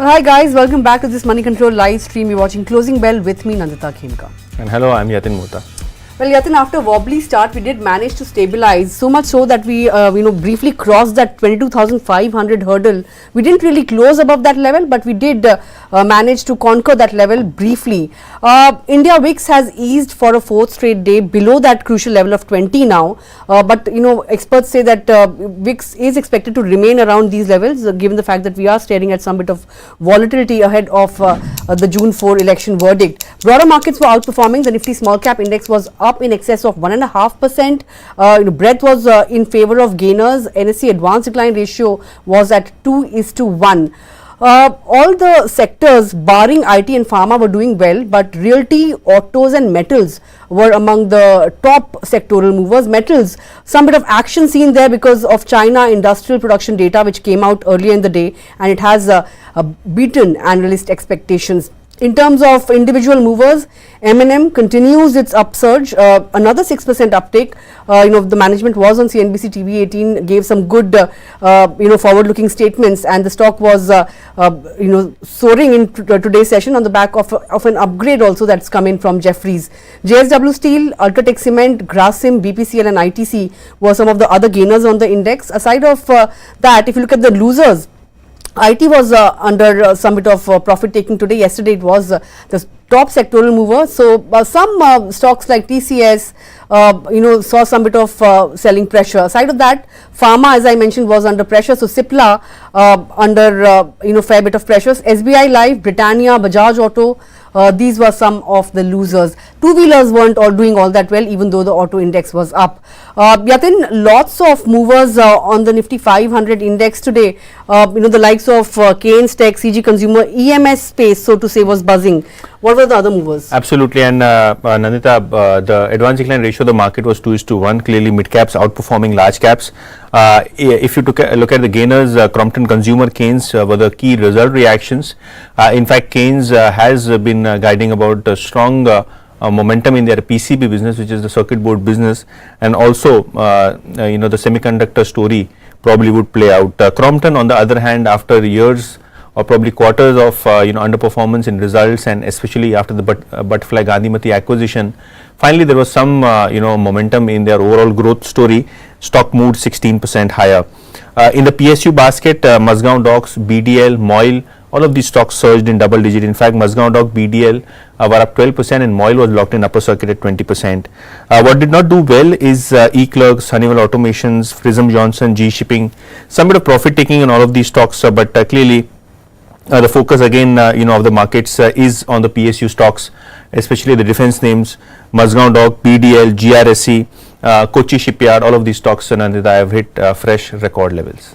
Hi guys, welcome back to this Moneycontrol live stream. You're watching Closing Bell with me, Nandita Khemka. And hello, I'm Yatin Mota. Well, Yatin, after a wobbly start, we did manage to stabilize, so much so that we, briefly crossed that 22,500 hurdle. We didn't really close above that level, but we did manage to conquer that level briefly. India VIX has eased for a fourth straight day below that crucial level of 20 now. But experts say that VIX is expected to remain around these levels, given the fact that we are staring at some bit of volatility ahead of the June 4 election verdict. Broader markets were outperforming. The Nifty Smallcap index was up in excess of 1.5%. Breadth was in favor of gainers. NSE advanced decline ratio was at 2:1. All the sectors barring IT and pharma were doing well, but realty, autos and metals were among the top sectoral movers. Metals, some bit of action seen there because of China industrial production data which came out earlier in the day, and it has beaten analyst expectations. In terms of individual movers, M&M continues its upsurge, another 6% uptake. The management was on CNBC TV 18, gave some good, forward-looking statements, and the stock was, soaring in today's session on the back of an upgrade also that's come in from Jefferies. JSW Steel, Ultratech Cement, Grasim, BPCL and ITC were some of the other gainers on the index. Aside of that, if you look at the losers, IT was under some bit of profit taking today. Yesterday it was the top sectoral mover. So some stocks like TCS, saw some bit of selling pressure. Aside of that, pharma, as I mentioned, was under pressure. So Cipla under fair bit of pressures. SBI Life, Britannia, Bajaj Auto. These were some of the losers. Two-wheelers weren't all doing all that well, even though the auto index was up. Yatin, lots of movers on the Nifty 500 index today. The likes of Kaynes Tech, CG Consumer, EMS space, so to say, was buzzing. What were the other movers? Absolutely, and Nandita, the advanced decline ratio of the market was 2:1. Clearly, mid caps outperforming large caps. If you look at the gainers, Crompton Consumer, Kaynes were the key result reactions. In fact, Kaynes has been guiding about strong momentum in their PCB business, which is the circuit board business, and also the semiconductor story probably would play out. Crompton, on the other hand, after years or probably quarters of underperformance in results, and especially after the Butterfly Gandhimati acquisition, finally there was some momentum in their overall growth story. Stock moved 16% higher. In the PSU basket, Mazgaon Docks, BDL, MOIL, all of these stocks surged in double digit. In fact, Mazgaon Dock, BDL were up 12% and MOIL was locked in upper circuit at 20%. What did not do well is eClerks, Honeywell Automations, Prism Johnson, G Shipping, some bit of profit taking in all of these stocks, but clearly the focus again of the markets is on the PSU stocks, especially the defense names, Mazgaon Dock, BDL, GRSE, Kochi Shipyard. All of these stocks, Nandita, have hit fresh record levels.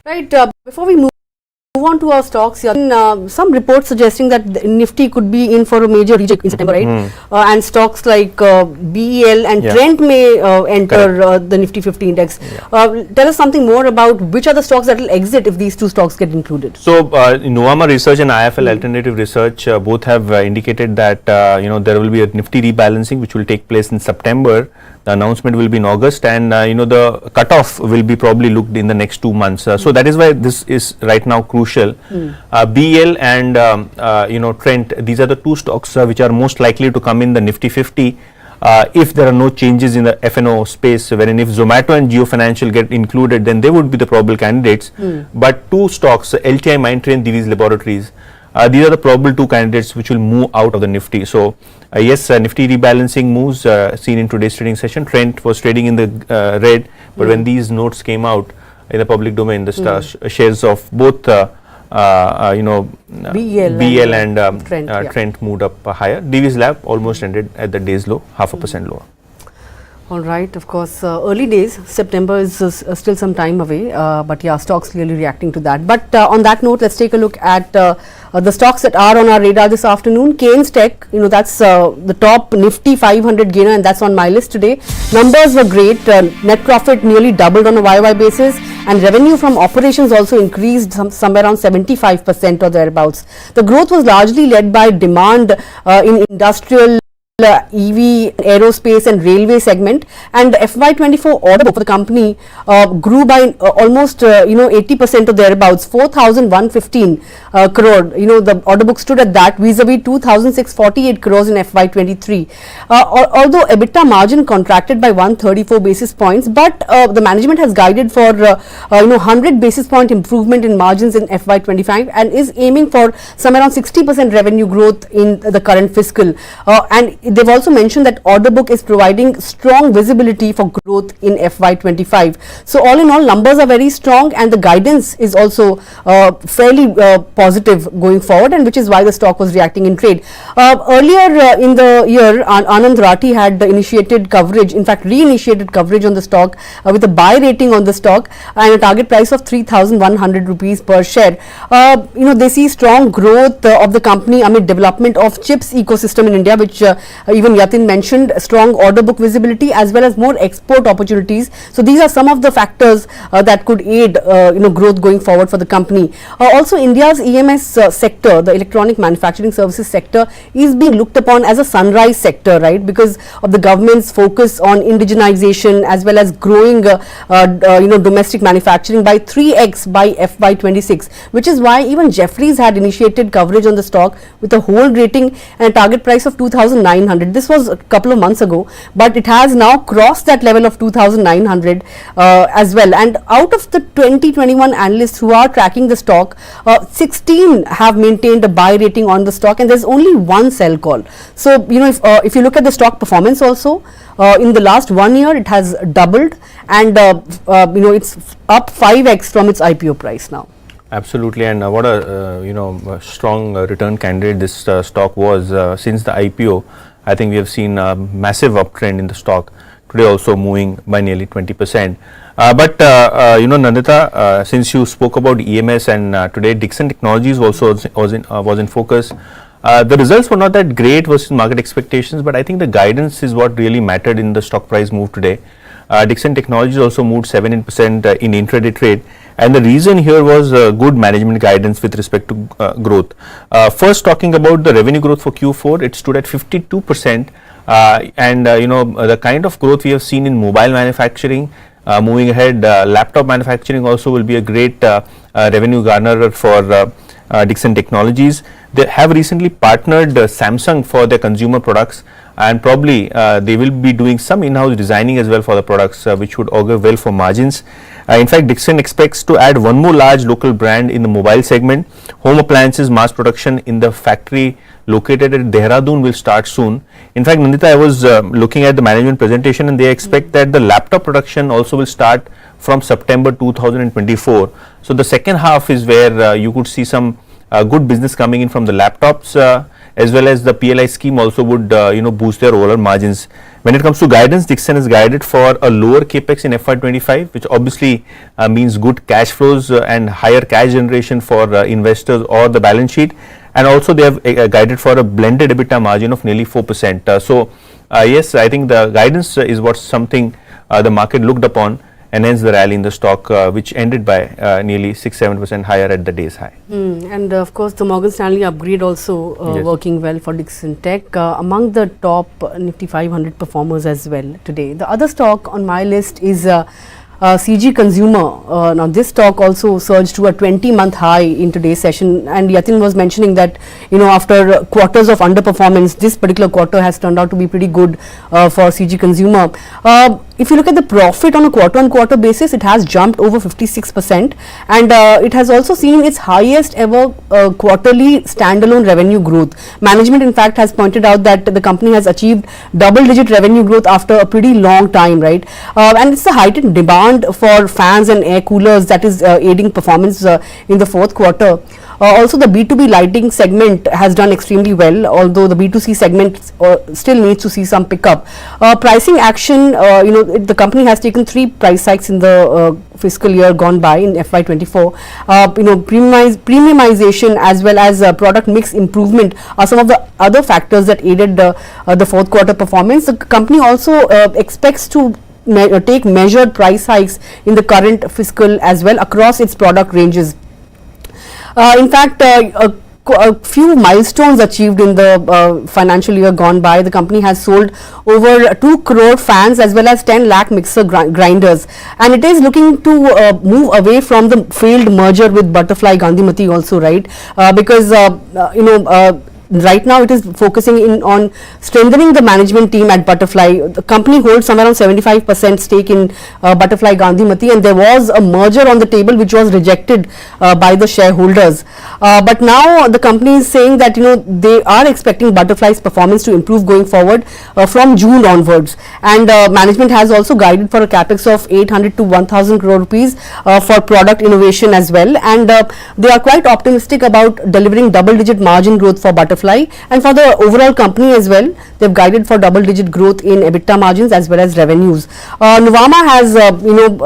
Right. Before we move on to our stocks, some reports suggesting that Nifty could be in for a major reject in September, right? And stocks like BEL and Trent may enter the Nifty 50 index. Yeah. Tell us something more about which are the stocks that will exit if these two stocks get included. So, Nuvama Research and IFL Alternative Research both have indicated that there will be a Nifty rebalancing which will take place in September. The announcement will be in August, and the cutoff will be probably looked in the next 2 months. So that is why this is right now crucial. BEL and Trent, these are the two stocks which are most likely to come in the Nifty 50 if there are no changes in the F&O space. Wherein if Zomato and Jio Financial get included, then they would be the probable candidates. But two stocks, LTI Mindtree, Divi's Laboratories, these are the probable two candidates which will move out of the Nifty. So yes, Nifty rebalancing moves seen in today's trading session. Trent was trading in the red, but when these notes came out in the public domain, the shares of both BEL and Trent moved up higher. Divi's Lab almost ended at the day's low, 0.5% lower. All right, of course, early days, September is still some time away, but yeah, stocks clearly reacting to that. But on that note, let's take a look at the stocks that are on our radar this afternoon. Kaynes Tech, that's the top Nifty 500 gainer, and that's on my list today. Numbers were great, net profit nearly doubled on a YY basis, and revenue from operations also increased somewhere around 75% or thereabouts. The growth was largely led by demand in industrial EV, aerospace and railway segment, and the FY24 order book for the company grew by almost 80% or thereabouts, 4,115 crore. The order book stood at that vis-a-vis 2,648 crores in FY23. Although EBITDA margin contracted by 134 basis points, but the management has guided for 100 basis point improvement in margins in FY25 and is aiming for somewhere around 60% revenue growth in the current fiscal. And they've also mentioned that order book is providing strong visibility for growth in FY25. So all in all, numbers are very strong and the guidance is also fairly positive going forward, and which is why the stock was reacting in trade. Earlier in the year, Anand Rathi had initiated coverage, in fact reinitiated coverage on the stock with a buy rating on the stock and a target price of 3,100 rupees per share. They see strong growth of the company amid development of chips ecosystem in India, which even Yatin mentioned, strong order book visibility as well as more export opportunities. So these are some of the factors that could aid growth going forward for the company. Also, India's EMS sector, the electronic manufacturing services sector, is being looked upon as a sunrise sector, right, because of the government's focus on indigenization as well as growing domestic manufacturing by 3x by FY26, which is why even Jefferies had initiated coverage on the stock with a hold rating and a target price of 2,900. This was a couple of months ago, but it has now crossed that level of 2,900 as well. And out of the 2021 analysts who are tracking the stock, 16 have maintained a buy rating on the stock, and there's only one sell call. So if you look at the stock performance also, in the last 1 year it has doubled, and it's up 5x from its IPO price now. Absolutely, and what a strong return candidate this stock was since the IPO. I think we have seen a massive uptrend in the stock. Today also moving by nearly 20%. Nandita, since you spoke about EMS and today Dixon Technologies also was in focus. The results were not that great versus market expectations, but I think the guidance is what really mattered in the stock price move today. Dixon Technologies also moved 17% in intraday trade, and the reason here was good management guidance with respect to growth. First, talking about the revenue growth for Q4, it stood at 52%, and the kind of growth we have seen in mobile manufacturing. Moving ahead, laptop manufacturing also will be a great revenue garnerer for Dixon Technologies. They have recently partnered Samsung for their consumer products, and probably they will be doing some in-house designing as well for the products, which would augur well for margins. In fact, Dixon expects to add one more large local brand in the mobile segment. Home appliances mass production in the factory located at Dehradun will start soon. In fact, Nandita, I was looking at the management presentation, and they expect that the laptop production also will start from September 2024. So the second half is where you could see some good business coming in from the laptops, as well as the PLI scheme also would boost their overall margins. When it comes to guidance, Dixon is guided for a lower capex in FY25, which obviously means good cash flows and higher cash generation for investors or the balance sheet. And also they have guided for a blended EBITDA margin of nearly 4%. Yes, I think the guidance is what something the market looked upon, and hence the rally in the stock, which ended by nearly 6-7% higher at the day's high. And of course, the Morgan Stanley upgrade also Yes. working well for Dixon Tech, among the top Nifty 500 performers as well today. The other stock on my list is CG Consumer. Now this stock also surged to a 20-month high in today's session, and Yatin was mentioning that after quarters of underperformance, this particular quarter has turned out to be pretty good for CG Consumer. If you look at the profit on a quarter-on-quarter basis, it has jumped over 56%, and it has also seen its highest ever quarterly standalone revenue growth. Management in fact has pointed out that the company has achieved double-digit revenue growth after a pretty long time, right? And it's the heightened demand for fans and air coolers that is aiding performance in the fourth quarter. Also, the B2B lighting segment has done extremely well, although the B2C segment still needs to see some pickup. Pricing action, the company has taken 3 price hikes in the fiscal year gone by in FY24. Premiumization as well as product mix improvement are some of the other factors that aided the fourth quarter performance. The company also expects to take measured price hikes in the current fiscal as well across its product ranges. In fact, a few milestones achieved in the financial year gone by. The company has sold over 2 crore fans as well as 10 lakh mixer grinders, and it is looking to move away from the failed merger with Butterfly Gandhimati also, right? Because right now it is focusing in on strengthening the management team at Butterfly. The company holds somewhere around 75% stake in Butterfly Gandhimati, and there was a merger on the table which was rejected by the shareholders. But now the company is saying that they are expecting Butterfly's performance to improve going forward from June onwards, and management has also guided for a capex of 800 to 1000 crore rupees for product innovation as well, and they are quite optimistic about delivering double-digit margin growth for Butterfly. And for the overall company as well, they've guided for double-digit growth in EBITDA margins as well as revenues. Nuvama has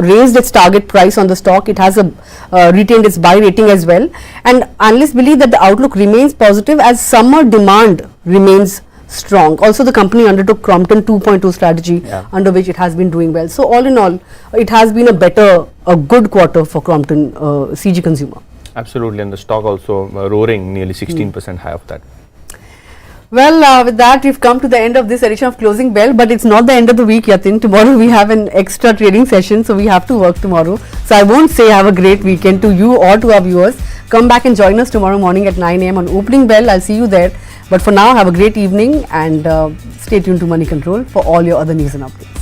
raised its target price on the stock. It has retained its buy rating as well, and analysts believe that the outlook remains positive as summer demand remains strong. Also, the company undertook Crompton 2.2 strategy, under which it has been doing well. So all in all, it has been a good quarter for Crompton CG Consumer. Absolutely, and the stock also roaring nearly 16% high of that. Well, with that, we've come to the end of this edition of Closing Bell, but it's not the end of the week, Yatin. Tomorrow we have an extra trading session, so we have to work tomorrow. So I won't say have a great weekend to you or to our viewers. Come back and join us tomorrow morning at 9 a.m. on Opening Bell. I'll see you there. But for now, have a great evening and stay tuned to Money Control for all your other news and updates.